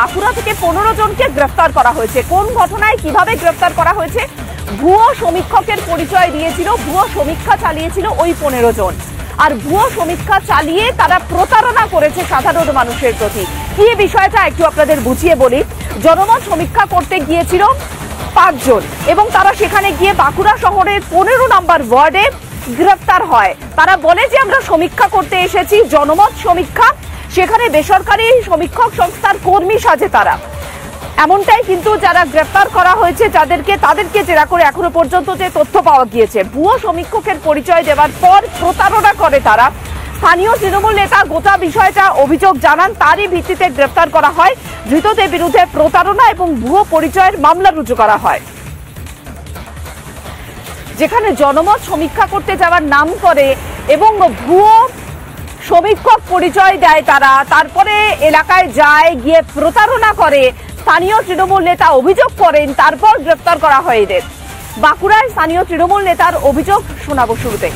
বাঁকুড়া থেকে 15 জনকে গ্রেফতার করা হয়েছে। কোন ঘটনায় কিভাবে গ্রেফতার করা হয়েছে? ভুয়ো সমীক্ষকের পরিচয় দিয়েছিল, ভুয়ো সমীক্ষা চালিয়েছিল ওই 15 জন। আর ভুয়ো সমীক্ষা চালিয়ে তারা প্রতারণা করেছে সাধারণ মানুষের প্রতি। কি বিষয়টা একটু আপনাদের বুঝিয়ে বলি। জনমত সমীক্ষা করতে গিয়েছিল 5 জন এবং তারা সেখানে গিয়ে বাঁকুড়া শহরের 15 নম্বর ওয়ার্ডে গ্রেফতার হয়। তারা বলে যে আমরা সমীক্ষা করতে এসেছি, জনমত সমীক্ষা। সেখানে বেসরকারি সমীক্ষক সংস্থার কর্মী সাজে তারা। এমনটাই কিন্তু যারা গ্রেফতার করা হয়েছে তাদেরকে জেরা করে এখনো পর্যন্ত যে তথ্য পাওয়া গিয়েছে, ভুয়ো সমীক্ষকের পরিচয় দেওয়ার পর প্রতারণা করে তারা। স্থানীয় তৃণমূল নেতা গোটা বিষয়টা অভিযোগ জানান, তারই ভিত্তিতে গ্রেফতার করা হয়। ধৃতদের বিরুদ্ধে প্রতারণা এবং ভুয়ো পরিচয়ের মামলা রুজু করা হয়। যেখানে জনমত সমীক্ষা করতে যাওয়ার নাম করে এবং ভুয়ো সমীক্ষক পরিচয় দেয় তারা, তারপরে এলাকায় যায়, গিয়ে প্রতারণা করে, স্থানীয় তৃণমূল নেতা অভিযোগ করেন, তারপর গ্রেফতার করা হয় এদের। বাঁকুড়ায় স্থানীয় তৃণমূল নেতার অভিযোগ শোনাবো শুরুতে।